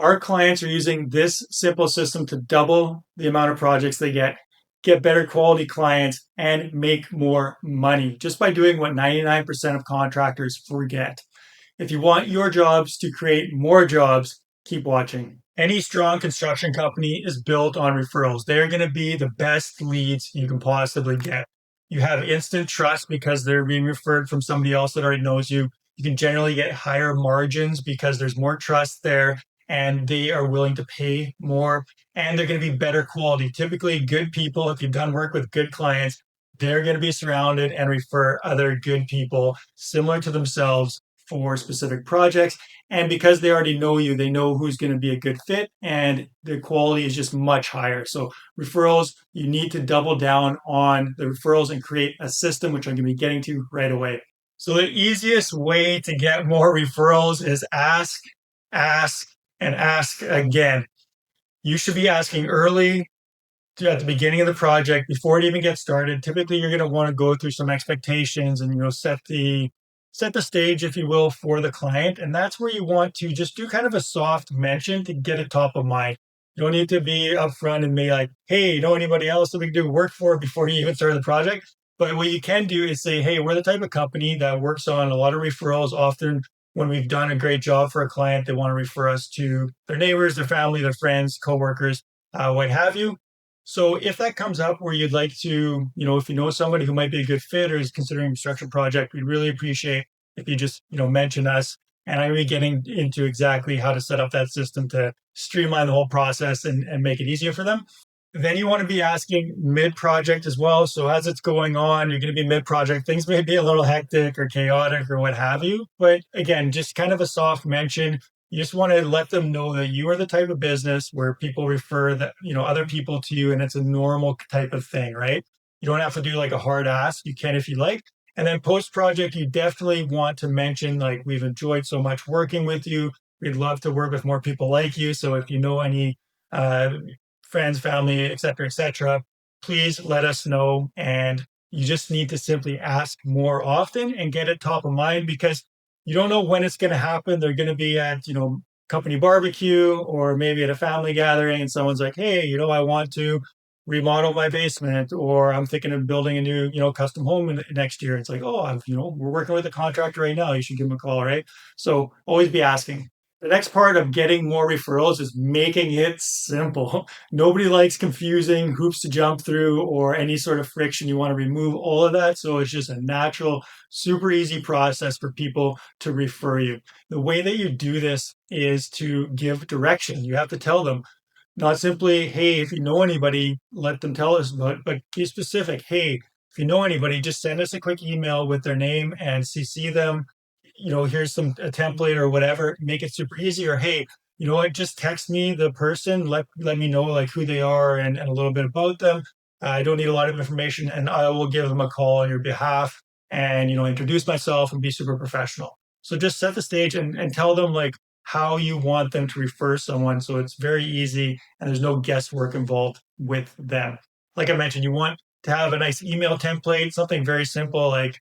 Our clients are using this simple system to double the amount of projects they get better quality clients, and make more money just by doing what 99% of contractors forget. If you want your jobs to create more jobs, keep watching. Any strong construction company is built on referrals. They're going to be the best leads you can possibly get. You have instant trust because they're being referred from somebody else that already knows you. You can generally get higher margins because there's more trust there and they are willing to pay more, and they're going to be better quality. Typically, good people, if you've done work with good clients, they're going to be surrounded and refer other good people similar to themselves for specific projects. And because they already know you, they know who's going to be a good fit, and the quality is just much higher. So referrals, you need to double down on the referrals and create a system, which I'm going to be getting to right away. So the easiest way to get more referrals is ask, and ask again. You should be asking early at the beginning of the project before it even gets started. Typically, you're going to want to go through some expectations and set the stage, if you will, for the client. And that's where you want to just do kind of a soft mention to get it top of mind. You don't need to be upfront and be like, hey, you know anybody else that we can do work for before you even start the project? But what you can do is say, hey, we're the type of company that works on a lot of referrals. Often when we've done a great job for a client, they want to refer us to their neighbors, their family, their friends, coworkers, what have you. So if that comes up where you'd like to, if you know somebody who might be a good fit or is considering a construction project, we'd really appreciate if you just, mention us. And I'm going to be getting into exactly how to set up that system to streamline the whole process and make it easier for them. Then you want to be asking mid-project as well. So as it's going on, you're going to be mid-project. Things may be a little hectic or chaotic or what have you. But again, just kind of a soft mention. You just want to let them know that you are the type of business where people refer that, other people to you, and it's a normal type of thing, right? You don't have to do like a hard ask. You can if you like. And then post-project, you definitely want to mention, like, we've enjoyed so much working with you. We'd love to work with more people like you. So if you know any friends, family, et cetera, please let us know. And you just need to simply ask more often and get it top of mind, because you don't know when it's going to happen. They're going to be at, company barbecue or maybe at a family gathering, and someone's like, hey, I want to remodel my basement, or I'm thinking of building a new, custom home next year. It's like, oh, we're working with a contractor right now. You should give them a call, right? So always be asking. The next part of getting more referrals is making it simple. Nobody likes confusing hoops to jump through or any sort of friction. You want to remove all of that. So it's just a natural, super easy process for people to refer you. The way that you do this is to give direction. You have to tell them, not simply, hey, if you know anybody, let them tell us, but be specific. Hey, if you know anybody, just send us a quick email with their name and CC them. Here's a template or whatever. Make it super easy. Or hey, you know what? Just text me the person. Let me know like who they are and a little bit about them. I don't need a lot of information, and I will give them a call on your behalf and introduce myself and be super professional. So just set the stage and tell them like how you want them to refer someone. So it's very easy and there's no guesswork involved with them. Like I mentioned, you want to have a nice email template, something very simple like,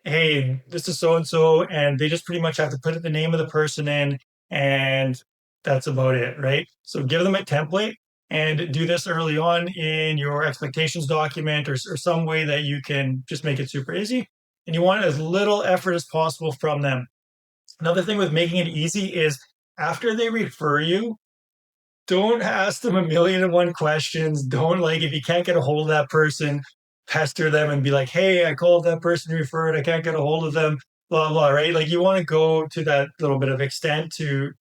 hey, this is so and so, and they just pretty much have to put the name of the person in, and that's about it, right? So give them a template and do this early on in your expectations document, or some way that you can just make it super easy. And you want as little effort as possible from them. Another thing with making it easy is after they refer you, don't ask them a million and one questions. Don't, like, if you can't get a hold of that person, pester them and be like, hey, I called that person referred. I can't get a hold of them, blah, blah, right? Like you want to go to that little bit of extent to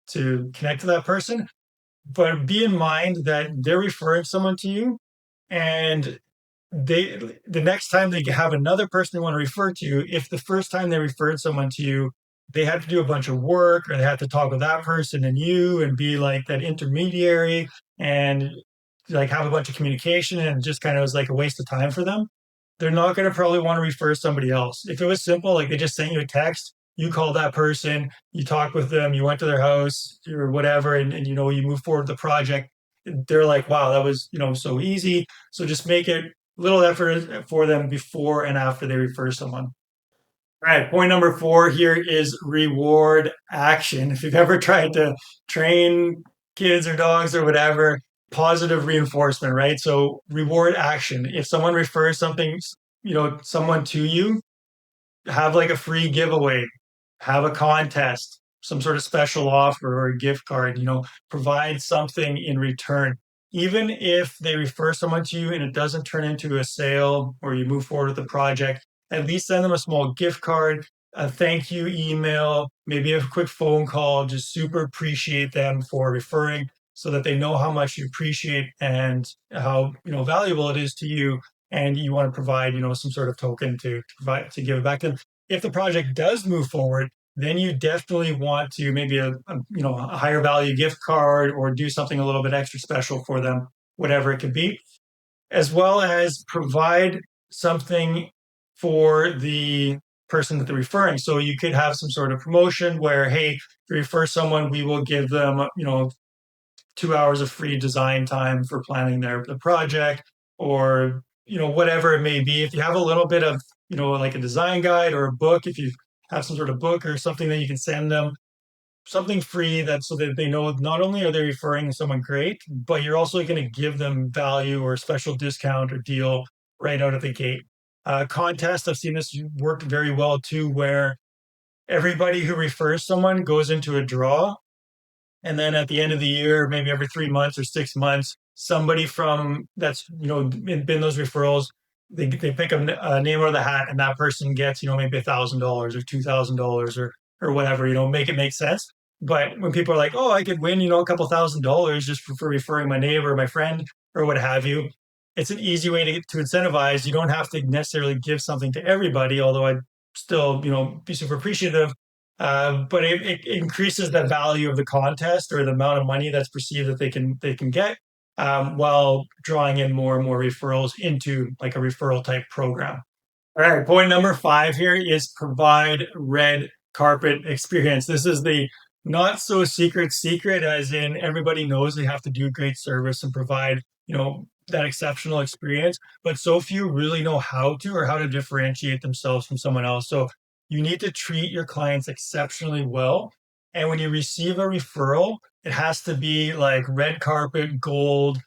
connect to that person. But be in mind that they're referring someone to you, and the next time they have another person they want to refer to you, if the first time they referred someone to you, they had to do a bunch of work, or they had to talk with that person and you and be like that intermediary and like have a bunch of communication, and just kind of was like a waste of time for them, they're not going to probably want to refer somebody else. If it was simple, like they just sent you a text, you called that person, you talked with them, you went to their house or whatever, and you move forward with the project, they're like, wow, that was, so easy. So just make it little effort for them before and after they refer someone. All right, point number 4 here is reward action. If you've ever tried to train kids or dogs or whatever, positive reinforcement, right? So reward action. If someone refers something, someone to you, have like a free giveaway, have a contest, some sort of special offer or a gift card, provide something in return. Even if they refer someone to you and it doesn't turn into a sale or you move forward with the project, at least send them a small gift card, a thank you email, maybe a quick phone call. Just super appreciate them for referring so that they know how much you appreciate and how valuable it is to you, and you want to provide some sort of token to provide to give it back to them. If the project does move forward, then you definitely want to maybe a higher value gift card or do something a little bit extra special for them, whatever it could be, as well as provide something for the person that they're referring. So you could have some sort of promotion where, hey, if you refer someone, we will give them 2 hours of free design time for planning the project, or whatever it may be. If you have a little bit of like a design guide or a book, if you have some sort of book or something that you can send them, something free, that so that they know not only are they referring to someone great, but you're also going to give them value or a special discount or deal right out of the gate. Contest, I've seen this work very well too, where everybody who refers someone goes into a draw, and then at the end of the year, maybe every 3 months or 6 months, somebody from that's been those referrals, they pick a name out of the hat, and that person gets maybe $1,000 or $2,000 or whatever. Make it make sense. But when people are like, oh, I could win a couple $1,000 just for referring my neighbor, my friend, or what have you, it's an easy way to incentivize. You don't have to necessarily give something to everybody, although I'd still be super appreciative, but it increases the value of the contest or the amount of money that's perceived that they can get, while drawing in more and more referrals into like a referral type program. All right, point number 5 here is provide red carpet experience. This is the not so secret, as in everybody knows they have to do great service and provide, that exceptional experience, but so few really know how to, or how to differentiate themselves from someone else. So you need to treat your clients exceptionally well. And when you receive a referral, it has to be like red carpet, gold,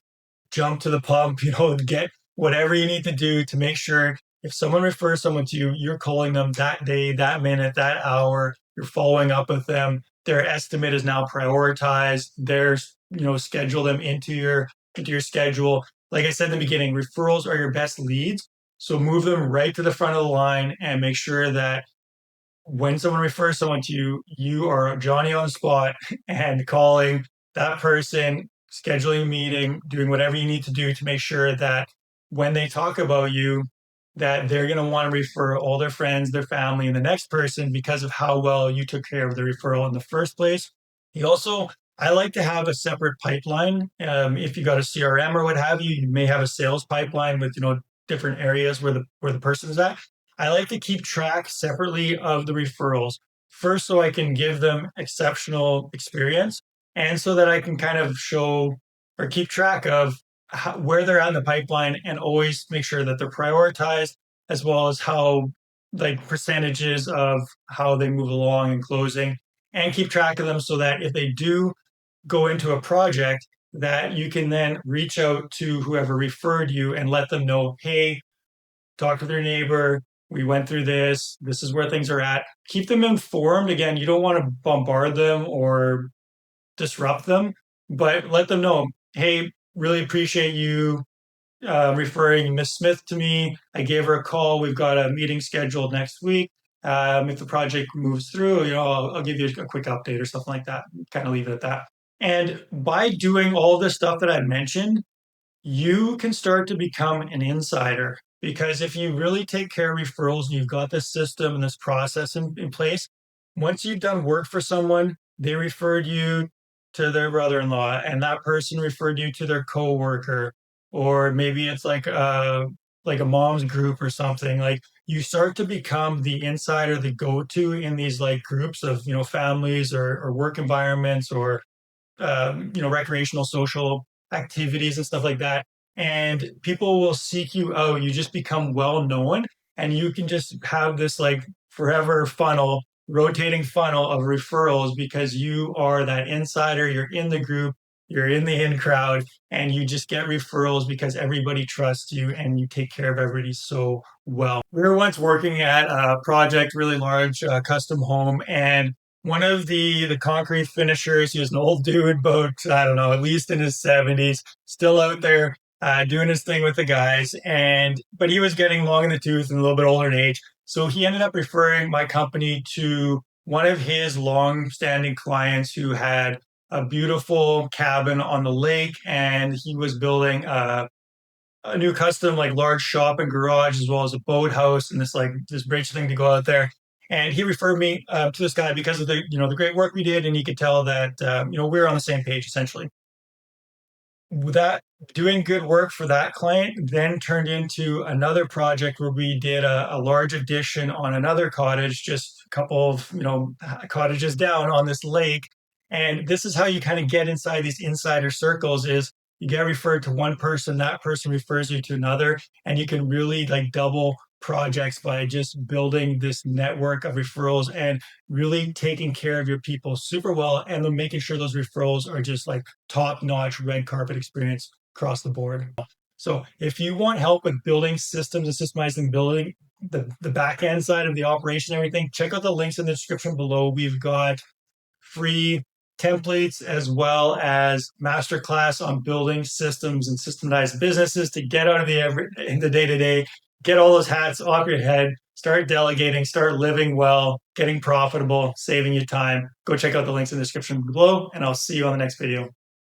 jump to the pump, get whatever you need to do to make sure if someone refers someone to you, you're calling them that day, that minute, that hour, you're following up with them. Their estimate is now prioritized. Schedule them into your schedule. Like I said in the beginning, referrals are your best leads. So move them right to the front of the line and make sure that when someone refers someone to you, you are Johnny on the spot and calling that person, scheduling a meeting, doing whatever you need to do to make sure that when they talk about you, that they're going to want to refer all their friends, their family, and the next person because of how well you took care of the referral in the first place. I like to have a separate pipeline. If you got a CRM or what have you, you may have a sales pipeline with different areas where the person is at. I like to keep track separately of the referrals. First, so I can give them exceptional experience, and so that I can kind of show or keep track of where they're at in the pipeline, and always make sure that they're prioritized, as well as how, like, percentages of how they move along in closing, and keep track of them so that if they do go into a project, that you can then reach out to whoever referred you and let them know, hey, talk to their neighbor. We went through this. This is where things are at. Keep them informed. Again, you don't want to bombard them or disrupt them, but let them know, hey, really appreciate you referring Miss Smith to me. I gave her a call. We've got a meeting scheduled next week. If the project moves through, I'll give you a quick update or something like that. Kind of leave it at that. And by doing all the stuff that I mentioned, you can start to become an insider, because if you really take care of referrals and you've got this system and this process in place, once you've done work for someone, they referred you to their brother-in-law, and that person referred you to their coworker, or maybe it's like a mom's group or something. Like, you start to become the insider, the go-to in these like groups of families or work environments, or recreational social activities and stuff like that. And people will seek you out. You just become well known, and you can just have this like forever funnel, rotating funnel of referrals, because you are that insider. You're in the group. you're in the in crowd, and you just get referrals because everybody trusts you and you take care of everybody so well. We were once working at a project, really large custom home, and one of the concrete finishers, he was an old dude, about, I don't know, at least in his 70s, still out there doing his thing with the guys. But he was getting long in the tooth and a little bit older in age. So he ended up referring my company to one of his long-standing clients who had a beautiful cabin on the lake, and he was building a new custom like large shop and garage as well as a boathouse and this bridge thing to go out there. And he referred me to this guy because of the great work we did, and he could tell that we were on the same page essentially. That doing good work for that client then turned into another project where we did a large addition on another cottage, just a couple of cottages down on this lake. And this is how you kind of get inside these insider circles: is you get referred to one person, that person refers you to another, and you can really like double projects by just building this network of referrals and really taking care of your people super well, and then making sure those referrals are just like top-notch red carpet experience across the board. So if you want help with building systems and systemizing building the back end side of the operation and everything, check out the links in the description below. We've got free templates as well as masterclass on building systems and systemized businesses to get out of the day-to-day, get all those hats off your head, start delegating, start living well, getting profitable, saving you time. Go check out the links in the description below, and I'll see you on the next video.